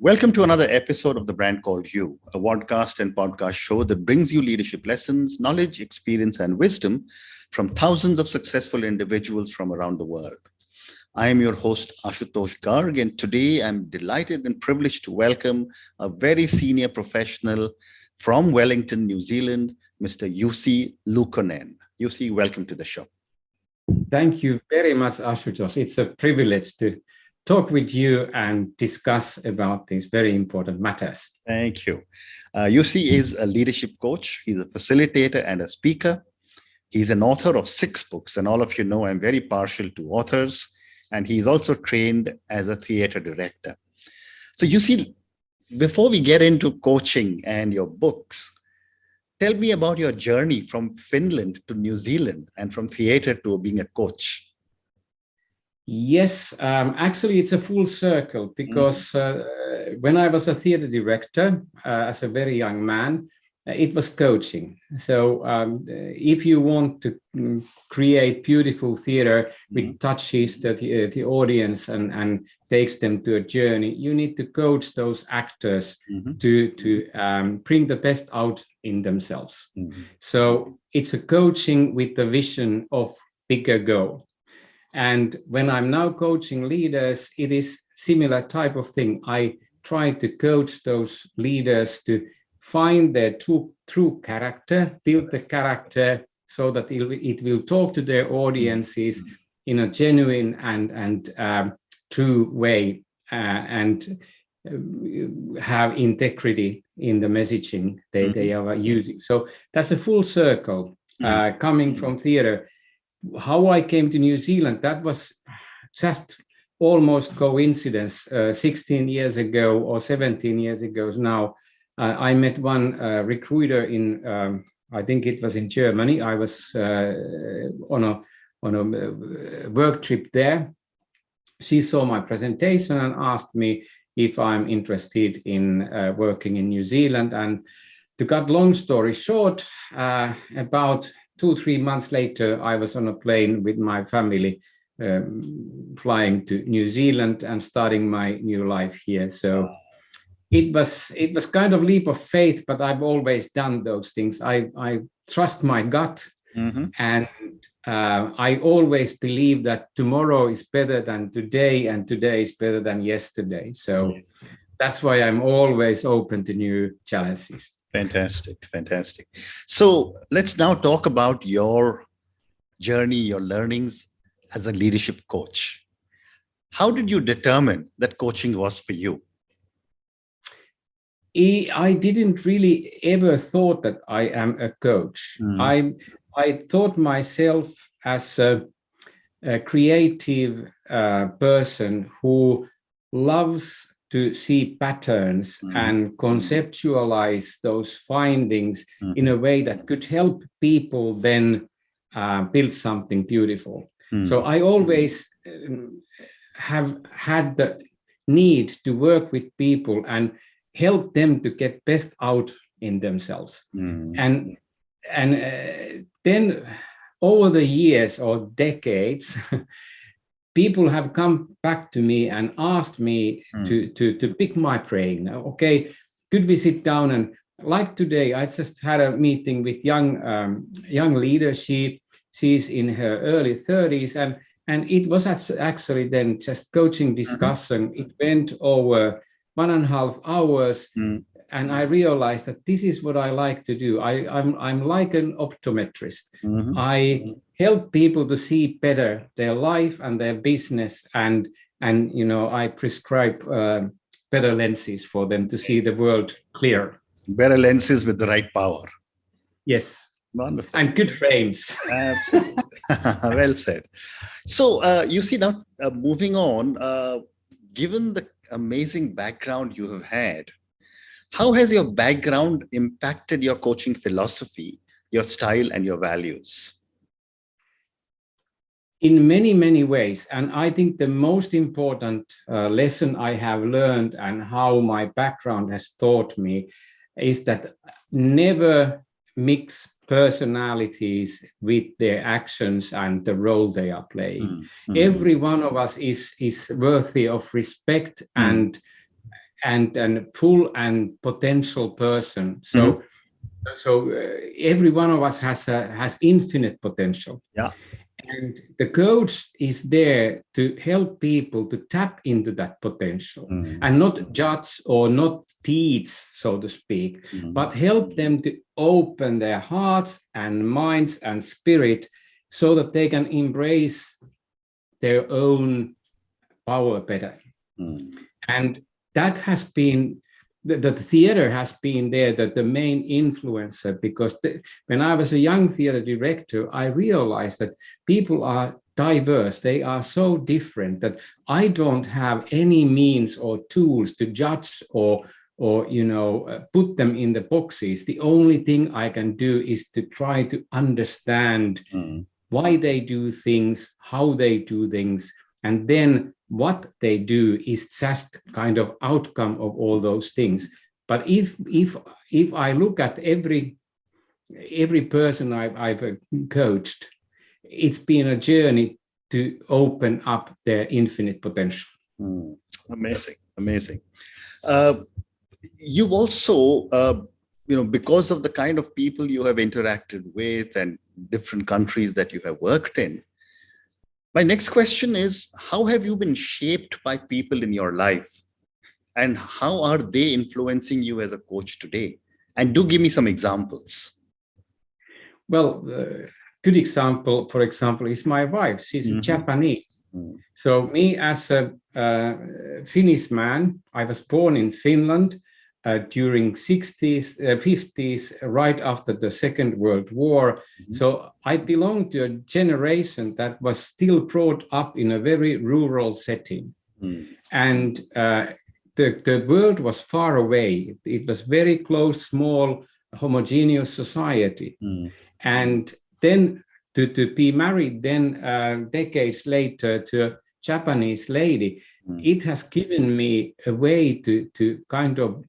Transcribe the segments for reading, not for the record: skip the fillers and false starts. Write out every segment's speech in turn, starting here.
Welcome to another episode of The Brand Called You, a podcast and podcast show that brings you leadership lessons, knowledge, experience, and wisdom from thousands of successful individuals from around the world. I am your host, Ashutosh Garg, and today I'm delighted and privileged to welcome a very senior professional from Wellington, New Zealand, Mr. Jussi Luukkonen. Jussi, welcome to the show. Thank you very much, Ashutosh. It's a privilege to talk with you and discuss about these very important matters. Thank you. Jussi is a leadership coach. He's a facilitator and a speaker. He's an author of 6 books, and all of you know I'm very partial to authors. And he's also trained as a theater director. So Jussi, before we get into coaching and your books, tell me about your journey from Finland to New Zealand and from theater to being a coach. Yes, actually, it's a full circle because when I was a theater director as a very young man, it was coaching. So if you want to create beautiful theater which touches the audience and takes them to a journey, you need to coach those actors to bring the best out in themselves. So it's a coaching with the vision of bigger goal. And when I'm now coaching leaders, it is similar type of thing. I try to coach those leaders to find their true character, build the character so that it will talk to their audiences in a genuine and true way and have integrity in the messaging they are using. So that's a full circle coming from theater. How I came to New Zealand, that was just almost coincidence. 16 years ago or 17 years ago now, I met one recruiter in, I think it was in Germany. I was on a work trip there. She saw my presentation and asked me if I'm interested in working in New Zealand. And to cut long story short, about 2-3 months later, I was on a plane with my family flying to New Zealand and starting my new life here. So it was kind of leap of faith, but I've always done those things. I trust my gut, and I always believe that tomorrow is better than today, and today is better than yesterday. So that's why I'm always open to new challenges. Fantastic, fantastic. So let's now talk about your journey, your learnings as a leadership coach. How did you determine that coaching was for you? I didn't really ever thought that I am a coach. I thought myself as a creative person who loves to see patterns and conceptualize those findings in a way that could help people then build something beautiful. So I always have had the need to work with people and help them to get best out in themselves. And then over the years or decades, people have come back to me and asked me to pick my brain. Okay, could we sit down? And like today, I just had a meeting with young leader. She's in her early 30s, and it was actually then just coaching discussion. It went over 1.5 hours, and I realized that this is what I like to do. I'm like an optometrist. I help people to see better their life and their business, and I prescribe better lenses for them to see the world clear. Better lenses with the right power. Yes. Wonderful. And good frames. Absolutely. Well said. So you see now, moving on, given the amazing background you have had, how has your background impacted your coaching philosophy, your style, and your values? In many, many ways. And I think the most important lesson I have learned and how my background has taught me is that never mix personalities with their actions and the role they are playing. Every one of us is worthy of respect and and full and potential person. So every one of us has infinite potential. Yeah. And the coach is there to help people to tap into that potential and not judge or not teach, so to speak, but help them to open their hearts and minds and spirit so that they can embrace their own power better. And that has been, the theater has been there, that the main influencer, because when I was a young theater director, I realized that people are diverse. They are so different that I don't have any means or tools to judge or put them in the boxes. The only thing I can do is to try to understand why they do things, how they do things, and then what they do is just kind of outcome of all those things. But if I look at every person I've coached, it's been a journey to open up their infinite potential. Amazing. You've also, because of the kind of people you have interacted with and different countries that you have worked in, my next question is, how have you been shaped by people in your life? And how are they influencing you as a coach today? And do give me some examples. Well, good example, for example, is my wife. She's Japanese. So me as a Finnish man, I was born in Finland during 60s, 50s, right after the Second World War. So I belong to a generation that was still brought up in a very rural setting. And the world was far away. It was very close, small, homogeneous society. And then to be married then decades later to a Japanese lady, it has given me a way to kind of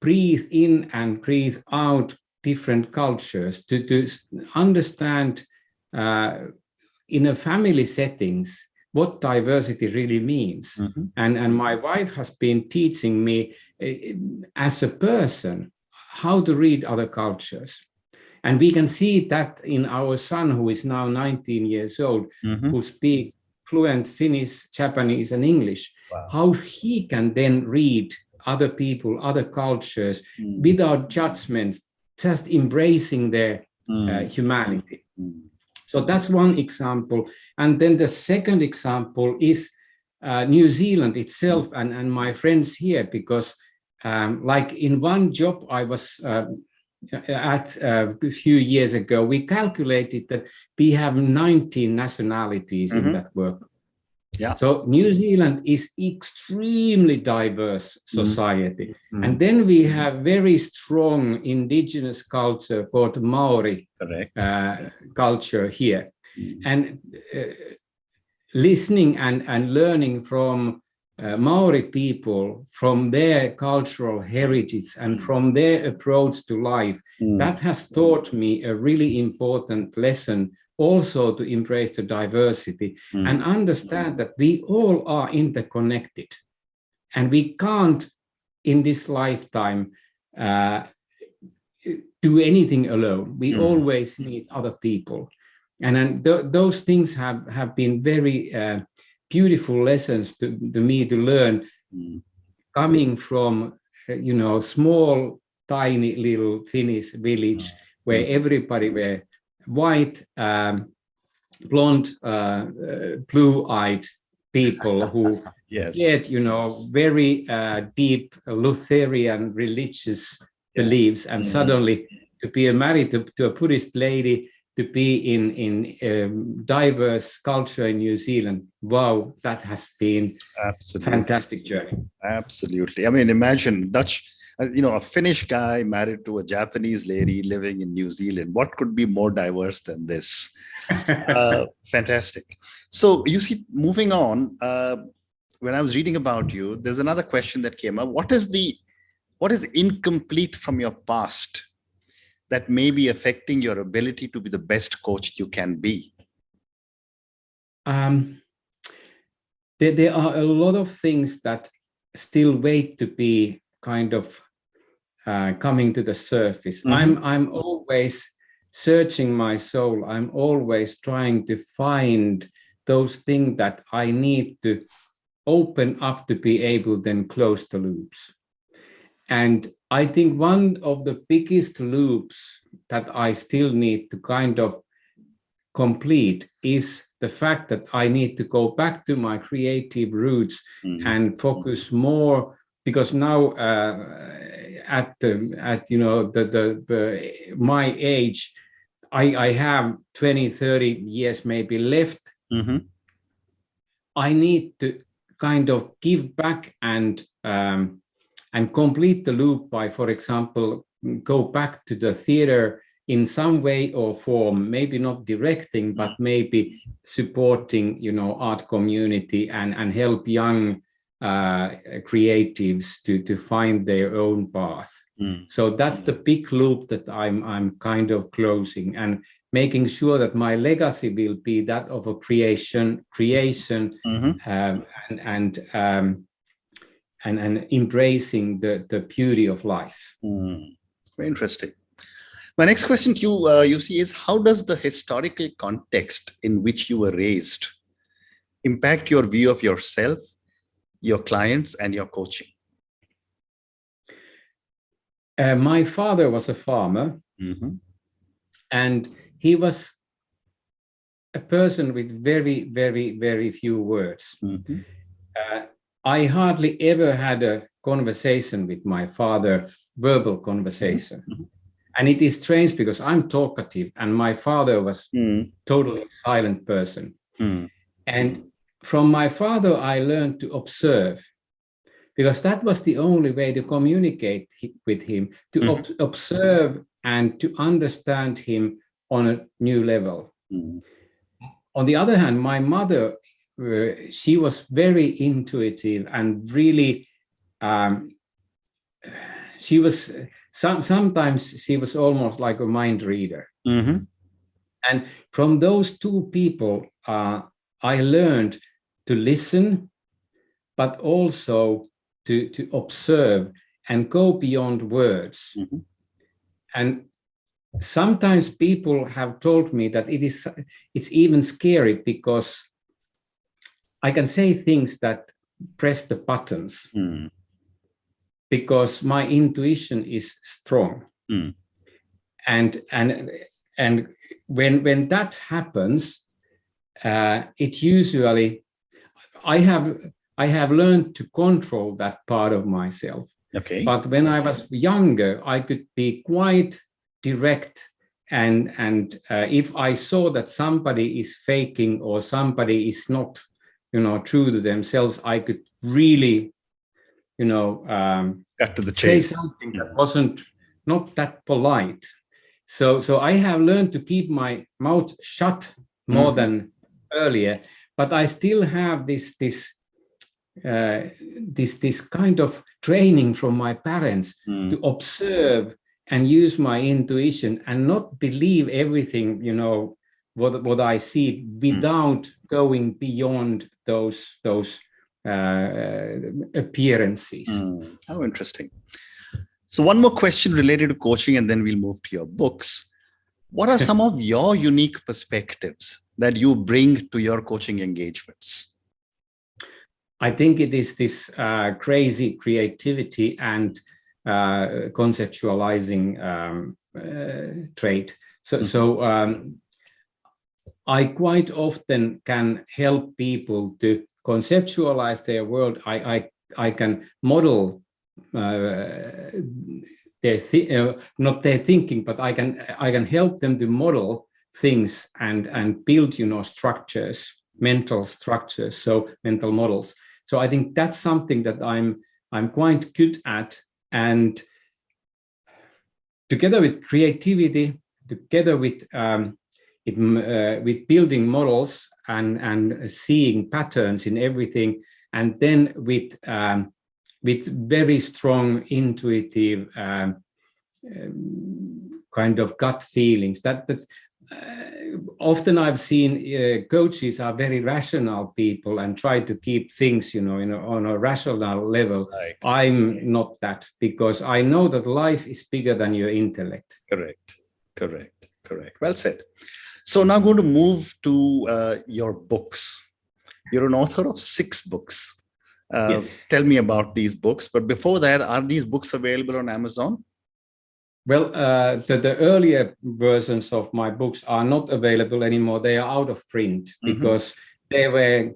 breathe in and breathe out different cultures, to understand in a family settings what diversity really means. And my wife has been teaching me as a person how to read other cultures. And we can see that in our son, who is now 19 years old, who speaks fluent Finnish, Japanese, and English, how he can then read other people, other cultures, without judgments, just embracing their humanity. So that's one example. And then the second example is New Zealand itself and my friends here, because like in one job I was at a few years ago, we calculated that we have 19 nationalities in that work. So New Zealand is extremely diverse society. And then we have very strong indigenous culture called Maori culture here. And listening and learning from Maori people, from their cultural heritage and from their approach to life, that has taught me a really important lesson also to embrace the diversity and understand that we all are interconnected and we can't in this lifetime do anything alone. We always need other people. And then those things have been very beautiful lessons to me to learn, coming from small tiny little Finnish village where everybody were white, blonde, blue-eyed people who had very deep Lutheran religious beliefs, and suddenly to be married to a Buddhist lady, to be in diverse culture in New Zealand. Wow, that has been a fantastic journey. Absolutely. I mean, imagine Dutch, a Finnish guy married to a Japanese lady living in New Zealand. What could be more diverse than this? Fantastic. So you see, moving on, when I was reading about you, there's another question that came up. What is incomplete from your past that may be affecting your ability to be the best coach you can be? There are a lot of things that still wait to be kind of coming to the surface. I'm always searching my soul. I'm always trying to find those things that I need to open up to be able then close the loops. And I think one of the biggest loops that I still need to kind of complete is the fact that I need to go back to my creative roots and focus more, because now at you know my age, I have 20, 30 years maybe left. I need to kind of give back and complete the loop by, for example, go back to the theater in some way or form, maybe not directing, but maybe supporting, you know, art community and help young creatives to find their own path. So that's the big loop that I'm kind of closing, and making sure that my legacy will be that of a creation, and embracing the beauty of life. Very interesting. My next question to you, Jussi, is how does the historical context in which you were raised impact your view of yourself, your clients, and your coaching? My father was a farmer, and he was a person with very, very, very few words. I hardly ever had a conversation with my father, verbal conversation. And it is strange because I'm talkative and my father was totally silent person. And from my father, I learned to observe, because that was the only way to communicate with him, to observe and to understand him on a new level. On the other hand, my mother, she was very intuitive and really, she was, sometimes she was almost like a mind reader. And from those two people, I learned to listen, but also to observe and go beyond words. And sometimes people have told me that it's even scary because I can say things that press the buttons because my intuition is strong. And when that happens, it usually, I have learned to control that part of myself. Okay. But when I was younger, I could be quite direct, and if I saw that somebody is faking or somebody is not, you know, true to themselves, I could really, you know, cut to the chase. Say something that wasn't not that polite. So I have learned to keep my mouth shut more than earlier, but I still have this kind of training from my parents to observe and use my intuition and not believe everything, you know, what I see without going beyond those appearances. How interesting. So one more question related to coaching, and then we'll move to your books. What are some of your unique perspectives that you bring to your coaching engagements? I think it is this crazy creativity and conceptualizing trait. So I quite often can help people to conceptualize their world. I can model not their thinking, but I can help them to model things and build, you know, structures, mental structures, so mental models. So I think that's something that I'm quite good at, and together with creativity, together with building models and seeing patterns in everything, and then with very strong intuitive kind of gut feelings. That's often I've seen coaches are very rational people and try to keep things, on a rational level. Right. I'm not that, because I know that life is bigger than your intellect. Correct. Well said. So now I'm going to move to your books. You're an author of 6 books. Yes. Tell me about these books. But before that, are these books available on Amazon? Well, the earlier versions of my books are not available anymore. They are out of print because they were.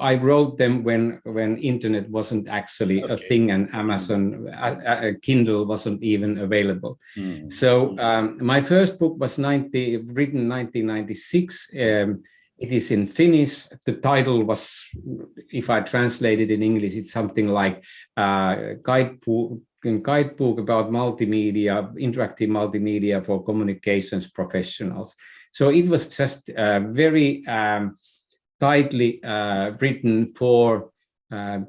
I wrote them when internet wasn't actually a thing, and Amazon Kindle wasn't even available. So my first book was written in 1996. It is in Finnish. The title was, if I translate it in English, it's something like guidebook about multimedia, interactive multimedia for communications professionals. So it was just very tightly written for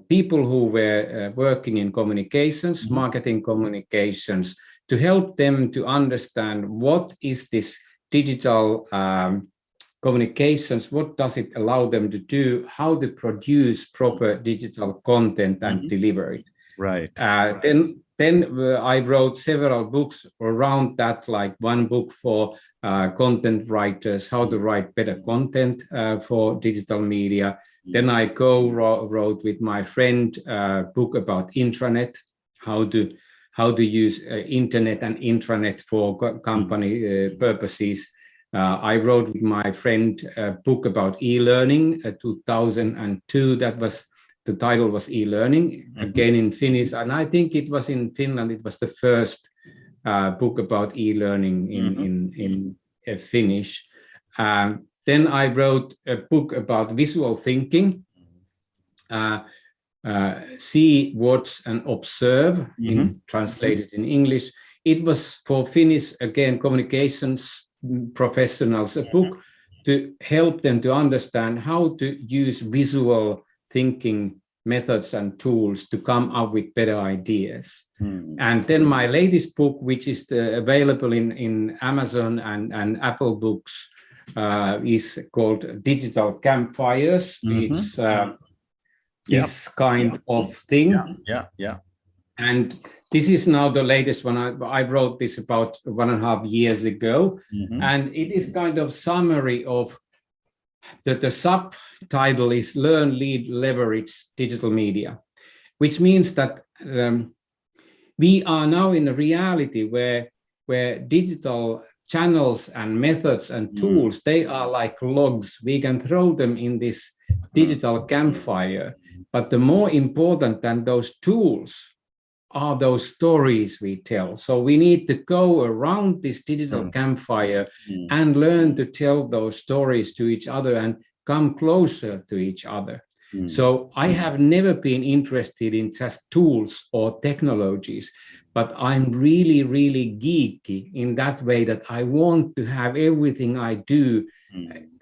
people who were working in communications, marketing communications, to help them to understand what is this digital communications, what does it allow them to do, how to produce proper digital content and deliver it. Right. Then I wrote several books around that, like one book for content writers, how to write better content for digital media. Then I wrote with my friend a book about intranet, how to use internet and intranet for company purposes. I wrote with my friend a book about e-learning, 2002. The title was e-learning, again in Finnish, and I think it was in Finland. It was the first book about e-learning in Finnish. Then I wrote a book about visual thinking, see, watch, and observe, translated in English. It was for Finnish, again, communications professionals, a book to help them to understand how to use visual thinking methods and tools to come up with better ideas. And then my latest book, which is available in Amazon and Apple Books, is called Digital Campfires. It's this kind of thing. And this is now the latest one. I wrote this about 1.5 years ago, and it is kind of summary of the subtitle is Learn, Lead, Leverage Digital Media, which means that we are now in a reality where digital channels and methods and tools, they are like logs. We can throw them in this digital campfire, but the more important than those tools are those stories we tell. So we need to go around this digital campfire and learn to tell those stories to each other and come closer to each other. So I have never been interested in just tools or technologies, but I'm really, really geeky in that way that I want to have everything I do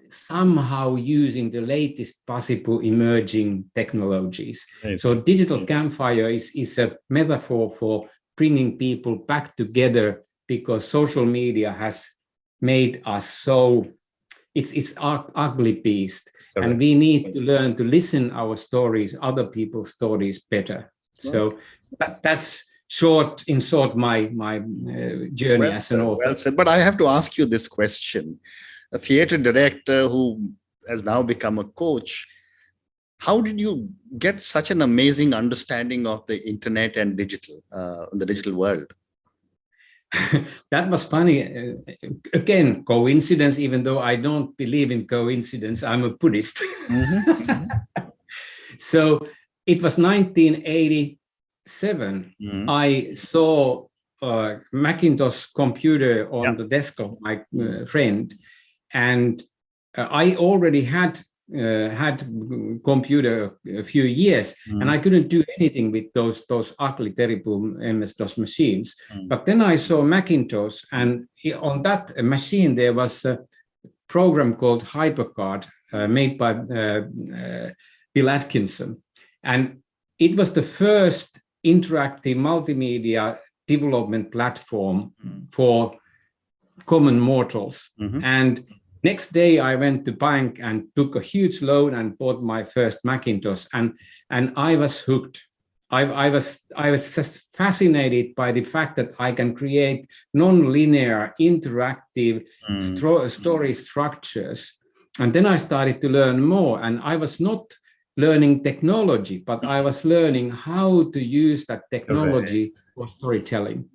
somehow using the latest possible emerging technologies. So digital campfire is a metaphor for bringing people back together, because social media has made us so, it's ugly beast. And we need to learn to listen our stories, other people's stories better. So that's in short my journey as an author. Well said. But I have to ask you this question. A theater director who has now become a coach, how did you get such an amazing understanding of the internet and the digital world? That was funny. Again, coincidence, even though I don't believe in coincidence, I'm a Buddhist. So it was 1987. I saw a Macintosh computer on the desk of my friend. And I already had computer a few years, and I couldn't do anything with those ugly, terrible MS-DOS machines. But then I saw Macintosh, and on that machine there was a program called HyperCard made by Bill Atkinson, and it was the first interactive multimedia development platform for common mortals. Mhm. And next day I went to bank and took a huge loan and bought my first Macintosh, and I was hooked. I was just fascinated by the fact that I can create non-linear, interactive story structures. And then I started to learn more, and I was not learning technology, but I was learning how to use that technology for storytelling.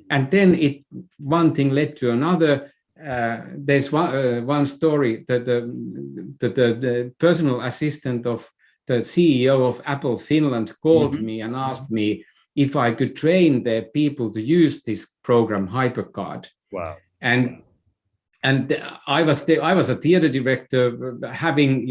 And then one thing led to another. There's one story that the personal assistant of the CEO of Apple Finland called me and asked me if I could train their people to use this program HyperCard. Wow. And I was a theater director, having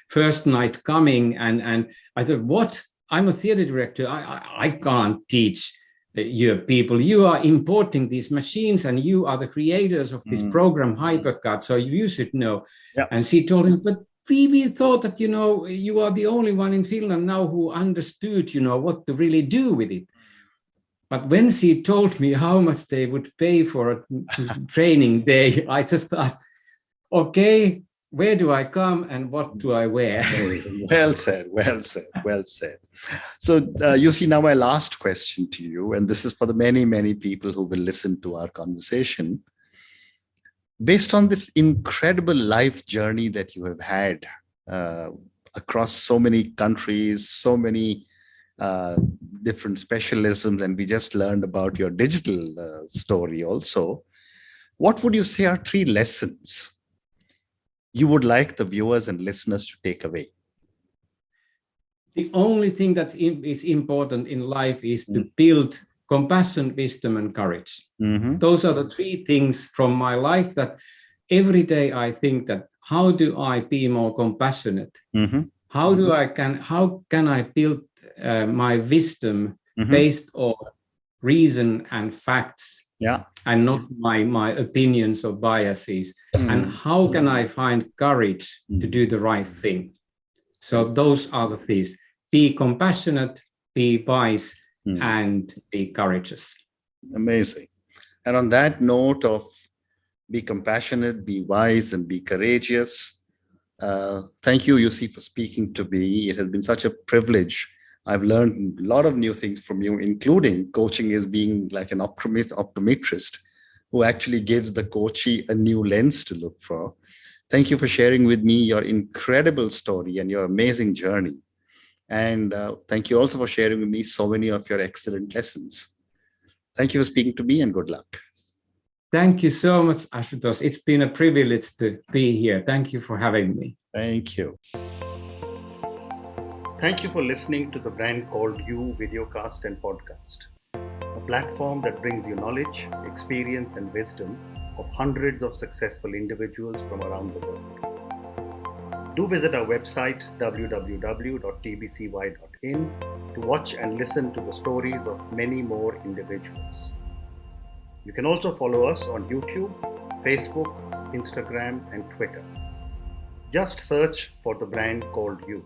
first night coming, and I thought, what? I'm a theater director. I can't teach your people. You are importing these machines, and you are the creators of this program HyperCard, so you should know. Yeah. And she told him, but we thought that you are the only one in Finland now who understood what to really do with it. But when she told me how much they would pay for a training day, I just asked, okay, where do I come and what do I wear? Well said, well said, well said. So you see, now my last question to you, and this is for the many, many people who will listen to our conversation. Based on this incredible life journey that you have had across so many countries, so many different specialisms, and we just learned about your digital story also, what would you say are 3 lessons you would like the viewers and listeners to take away? The only thing that is important in life is to build compassion, wisdom, and courage. Those are the 3 things from my life that every day I think that, how do I be more compassionate? How can I build my wisdom based on reason and facts, and not my opinions or biases? And how can I find courage to do the right thing? So those are the things: be compassionate, be wise, and be courageous. Amazing. And on that note of be compassionate, be wise, and be courageous, thank you, Jussi, for speaking to me. It has been such a privilege. I've learned a lot of new things from you, including coaching as being like an optometrist who actually gives the coachee a new lens to look for. Thank you for sharing with me your incredible story and your amazing journey. And thank you also for sharing with me so many of your excellent lessons. Thank you for speaking to me, and good luck. Thank you so much, Ashutosh. It's been a privilege to be here. Thank you for having me. Thank you. Thank you for listening to the Brand Called You videocast and podcast, a platform that brings you knowledge, experience, and wisdom of hundreds of successful individuals from around the world. Do visit our website www.tbcy.in to watch and listen to the stories of many more individuals. You can also follow us on YouTube, Facebook, Instagram, and Twitter. Just search for the Brand Called You.